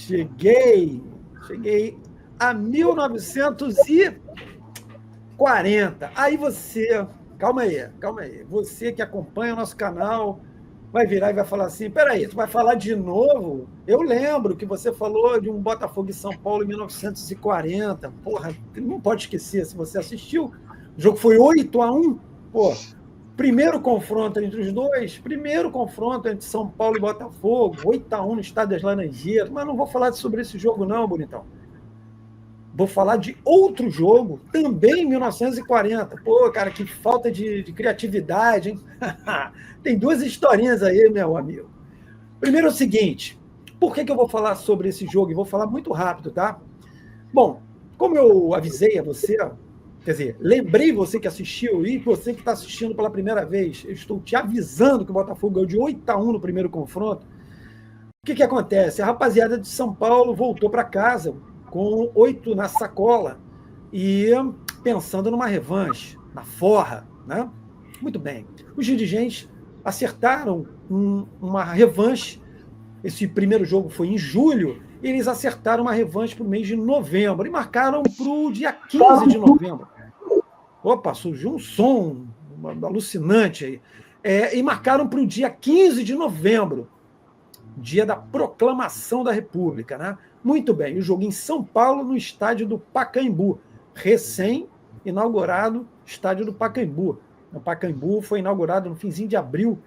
Cheguei a 1940. Aí você, calma aí. Você que acompanha o nosso canal vai virar e vai falar assim: peraí, tu vai falar de novo? Eu lembro que você falou de um Botafogo e São Paulo em 1940. Porra, não pode esquecer, se você assistiu. O jogo foi 8-1. Pô, primeiro confronto entre os dois, primeiro confronto entre São Paulo e Botafogo, 8-1 no Estádio das Laranjeiras. Mas não vou falar sobre esse jogo não, bonitão. Vou falar de outro jogo, também em 1940. Pô, cara, que falta de criatividade, hein? Tem duas historinhas aí, meu amigo. Primeiro é o seguinte, por que eu vou falar sobre esse jogo? E vou falar muito rápido, tá? Bom, como eu avisei a você, quer dizer, lembrei você que assistiu e você que está assistindo pela primeira vez, eu estou te avisando que o Botafogo ganhou de 8-1 no primeiro confronto. O que acontece? A rapaziada de São Paulo voltou para casa com 8 na sacola e pensando numa revanche, na forra, né? Muito bem. Os dirigentes acertaram uma revanche. Esse primeiro jogo foi em julho, e eles acertaram uma revanche para o mês de novembro e marcaram para o dia 15 de novembro. Opa, surgiu um som alucinante aí. E marcaram para o dia 15 de novembro, dia da proclamação da República, né? Muito bem, o jogo em São Paulo, no estádio do Pacaembu, recém-inaugurado estádio do Pacaembu. O Pacaembu foi inaugurado no finzinho de abril,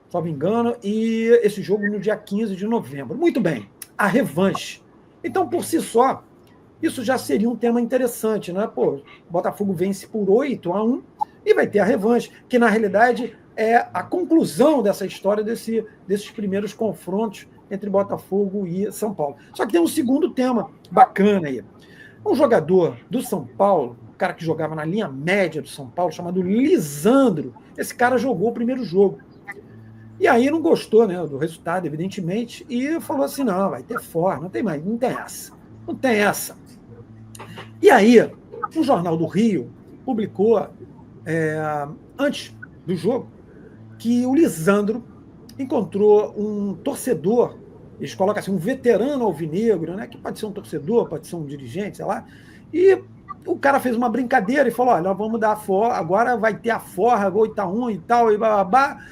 se não me engano, e esse jogo no dia 15 de novembro. Muito bem, a revanche. Então, por si só, isso já seria um tema interessante, né? Pô, o Botafogo vence por 8-1 e vai ter a revanche, que na realidade é a conclusão dessa história desses primeiros confrontos entre Botafogo e São Paulo. Só que tem um segundo tema bacana aí. Um jogador do São Paulo, um cara que jogava na linha média do São Paulo, chamado Lisandro, esse cara jogou o primeiro jogo. E aí não gostou, né, do resultado, evidentemente, e falou assim, não, vai ter fora, não tem mais, não tem essa. E aí, um jornal do Rio publicou, antes do jogo, que o Lisandro encontrou um torcedor, eles colocam assim, um veterano alvinegro, né, que pode ser um torcedor, pode ser um dirigente, sei lá, e o cara fez uma brincadeira e falou, olha, nós vamos dar a forra, agora vai ter a forra, 8-1 e tal, e babá,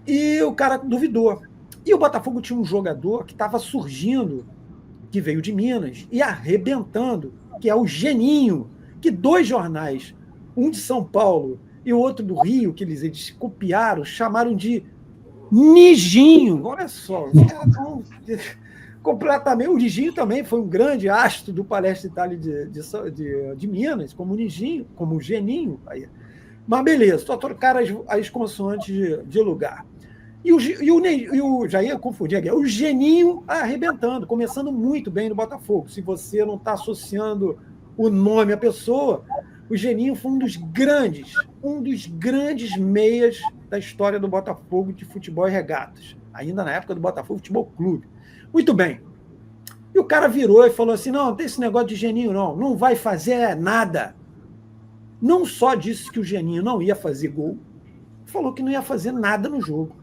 e o cara duvidou. E o Botafogo tinha um jogador que estava surgindo, que veio de Minas, e arrebentando, que é o Geninho, que 2 jornais, um de São Paulo e o outro do Rio, que eles copiaram, chamaram de Nijinho. Olha só, completamente. O Nijinho também foi um grande astro do Palestra Itália de Minas, como o Nijinho, como o Geninho. Aí. Mas beleza, só trocaram as consoantes de lugar. E o já ia confundir aqui, o Geninho arrebentando, começando muito bem no Botafogo. Se você não está associando o nome à pessoa, o Geninho foi um dos grandes meias da história do Botafogo de futebol e regatas, ainda na época do Botafogo Futebol Clube. Muito bem. E o cara virou e falou assim, não tem esse negócio de Geninho não vai fazer nada. Não só disse que o Geninho não ia fazer gol, falou que não ia fazer nada no jogo.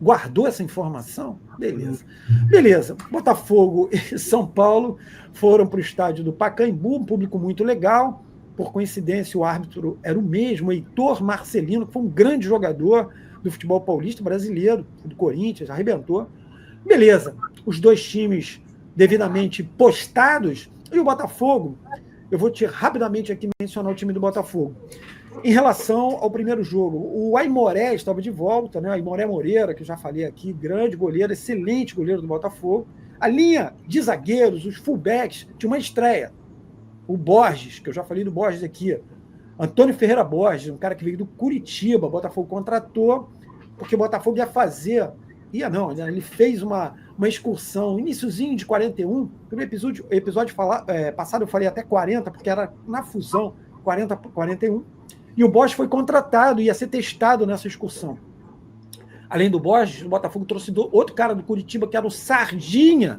Guardou essa informação? Beleza. Botafogo e São Paulo foram para o estádio do Pacaembu, um público muito legal. Por coincidência, o árbitro era o mesmo, Heitor Marcelino, que foi um grande jogador do futebol paulista brasileiro, do Corinthians, arrebentou. Beleza. Os dois times devidamente postados, e o Botafogo, eu vou rapidamente aqui mencionar o time do Botafogo. Em relação ao primeiro jogo, o Aimoré estava de volta, né? Aimoré Moreira, que eu já falei aqui, grande goleiro, excelente goleiro do Botafogo. A linha de zagueiros, os fullbacks, tinha uma estreia. O Borges, que eu já falei do Borges aqui, Antônio Ferreira Borges, um cara que veio do Curitiba, o Botafogo contratou, porque o Botafogo ele fez uma excursão, iniciozinho de 41, no episódio passado eu falei até 40, porque era na fusão, 40 por 41, e o Borges foi contratado, ia ser testado nessa excursão. Além do Borges, o Botafogo trouxe outro cara do Curitiba, que era o Sardinha.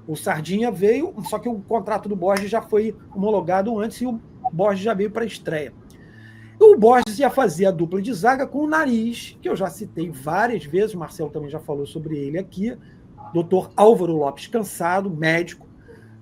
O Sardinha veio, só que o contrato do Borges já foi homologado antes e o Borges já veio para a estreia. O Borges ia fazer a dupla de zaga com o Nariz, que eu já citei várias vezes, o Marcelo também já falou sobre ele aqui, Dr. Álvaro Lopes Cansado, médico,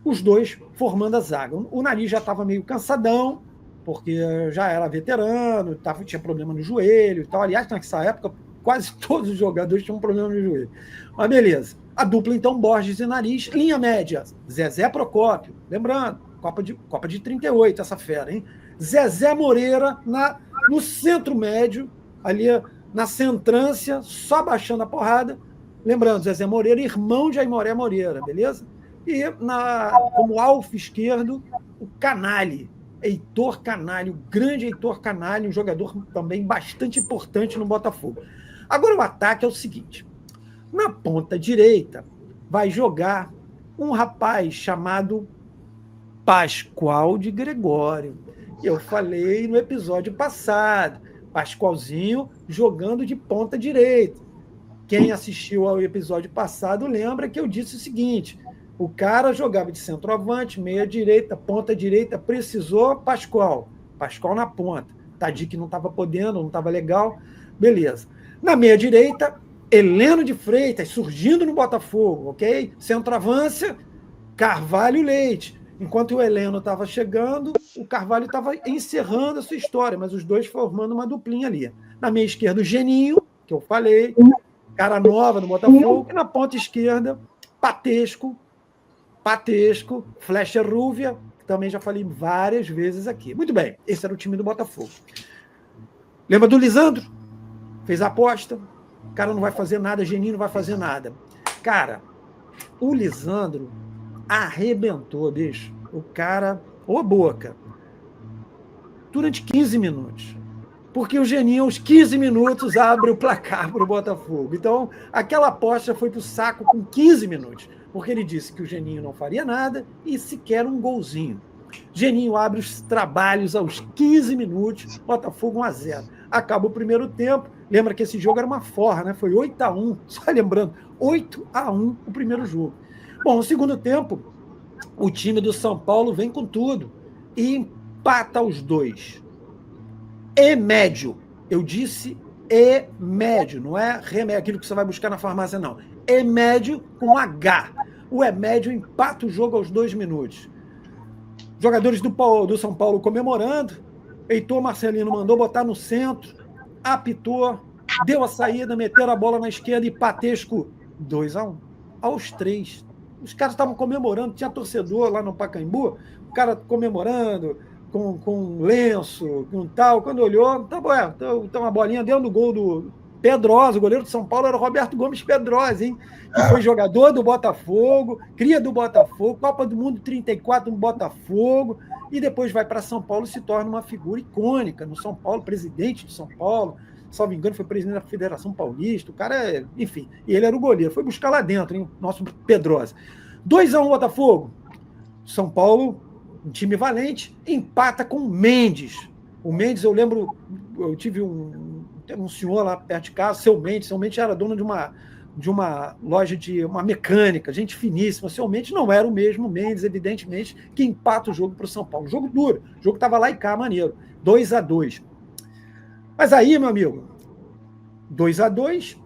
os dois formando a zaga. O Nariz já estava meio cansadão, porque já era veterano, tinha problema no joelho e tal. Aliás, nessa época, quase todos os jogadores tinham problema no joelho. Mas beleza. A dupla, então, Borges e Nariz. Linha média, Zezé Procópio. Lembrando, Copa de 38, essa fera, hein? Zezé Moreira no centro médio, ali na centrância, só baixando a porrada. Lembrando, Zezé Moreira, irmão de Aimoré Moreira, beleza? E como alvo esquerdo, o Canali, Heitor Canali, o grande Heitor Canali, um jogador também bastante importante no Botafogo. Agora o ataque é o seguinte: na ponta direita vai jogar um rapaz chamado Pascoal de Gregório. Eu falei no episódio passado, Pascoalzinho jogando de ponta direita. Quem assistiu ao episódio passado lembra que eu disse o seguinte: o cara jogava de centroavante, meia direita, ponta direita, precisou Pascoal na ponta. Tadic não estava podendo, não estava legal, beleza. Na meia direita, Heleno de Freitas surgindo no Botafogo, ok? Centroavância, Carvalho Leite. Enquanto o Heleno estava chegando, o Carvalho estava encerrando a sua história, mas os dois formando uma duplinha ali. Na meia esquerda, o Geninho, que eu falei, cara nova no Botafogo, e na ponta esquerda, Patesco, Flecha Rúvia, que também já falei várias vezes aqui. Muito bem, esse era o time do Botafogo. Lembra do Lisandro? Fez a aposta, o cara não vai fazer nada, Geninho não vai fazer nada. Cara, o Lisandro arrebentou, bicho. O cara, ô boca, durante 15 minutos. Porque o Geninho, aos 15 minutos, abre o placar para o Botafogo. Então, aquela aposta foi para o saco com 15 minutos. Porque ele disse que o Geninho não faria nada e sequer um golzinho. Geninho abre os trabalhos aos 15 minutos, Botafogo 1-0. Acaba o primeiro tempo. Lembra que esse jogo era uma forra, né? Foi 8-1, só lembrando, 8-1 o primeiro jogo. Bom, no segundo tempo, o time do São Paulo vem com tudo e empata os dois. E médio. Eu disse E médio, não é remédio, aquilo que você vai buscar na farmácia, não. E médio com H. O E médio empata o jogo aos 2 minutos. Jogadores do São Paulo comemorando. Heitor Marcelino mandou botar no centro, apitou, deu a saída, meteram a bola na esquerda e Patesco 2-1. Aos 3. Os caras estavam comemorando, tinha torcedor lá no Pacaembu, o cara comemorando com lenço, com tal. Quando olhou, tá uma bolinha dentro do gol do Pedrosa. O goleiro de São Paulo era o Roberto Gomes Pedrosa, hein? Que foi jogador do Botafogo, cria do Botafogo, Copa do Mundo 34 no Botafogo, e depois vai para São Paulo e se torna uma figura icônica no São Paulo, presidente de São Paulo, salvo engano, foi presidente da Federação Paulista. O cara, enfim, e ele era o goleiro. Foi buscar lá dentro, hein? Nosso Pedrosa. 2-1 Botafogo. São Paulo, um time valente, empata com o Mendes. O Mendes, eu lembro, eu tive um senhor lá perto de casa, seu Mendes era dono de uma loja de uma mecânica, gente finíssima. Seu Mendes não era o mesmo Mendes, evidentemente, que empata o jogo para o São Paulo. Jogo duro, o jogo estava lá e cá, maneiro. 2-2. Mas aí, meu amigo, 2-2,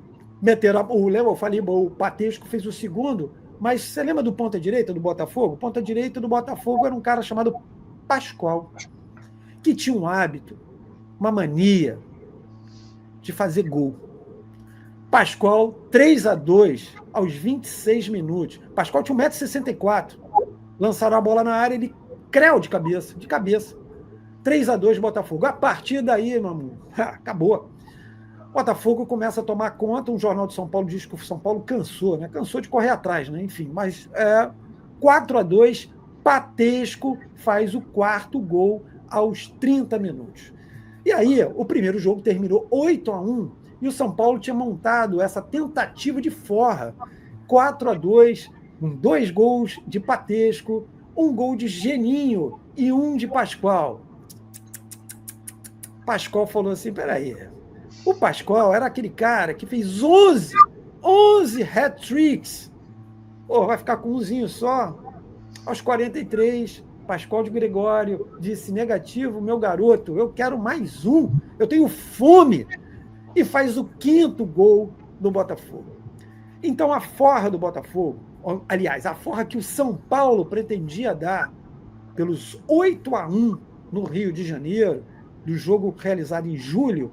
meteram eu falei, o Patesco fez o segundo, mas você lembra do ponta-direita do Botafogo? O ponta-direita do Botafogo era um cara chamado Pascoal, que tinha um hábito, uma mania de fazer gol. Pascoal, 3-2 aos 26 minutos. Pascoal tinha 1,64 m. Lançaram a bola na área, ele creu de cabeça. 3-2 Botafogo. A partir daí, meu amor, acabou. Botafogo começa a tomar conta. Um jornal de São Paulo diz que o São Paulo cansou, né? Cansou de correr atrás, né? Enfim, mas 4-2, Patesco faz o quarto gol aos 30 minutos. E aí, o primeiro jogo terminou 8-1 e o São Paulo tinha montado essa tentativa de forra. 4-2, com 2 gols de Patesco, 1 gol de Geninho e 1 de Pascoal. Pascoal falou assim, peraí, o Pascoal era aquele cara que fez 11 hat-tricks. Pô, vai ficar com umzinho só? Aos 43, Pascoal de Gregório disse, negativo, meu garoto, eu quero mais um, eu tenho fome. E faz o 5º gol do Botafogo. Então, a forra do Botafogo aliás, a forra que o São Paulo pretendia dar pelos 8-1 no Rio de Janeiro, do jogo realizado em julho,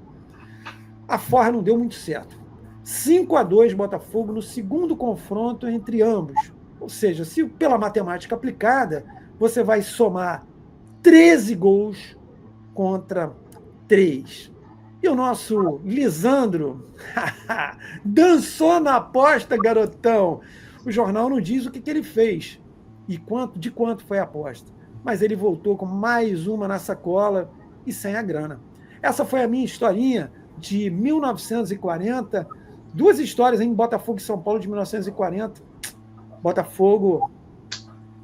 a forra não deu muito certo. 5-2 Botafogo no segundo confronto entre ambos. Ou seja, se pela matemática aplicada, você vai somar 13 gols contra 3. E o nosso Lisandro dançou na aposta, garotão. O jornal não diz o que ele fez e de quanto foi a aposta. Mas ele voltou com mais uma na sacola e sem a grana. Essa foi a minha historinha de 1940. Duas histórias em Botafogo e São Paulo de 1940. Botafogo,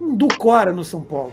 um do Cora no São Paulo.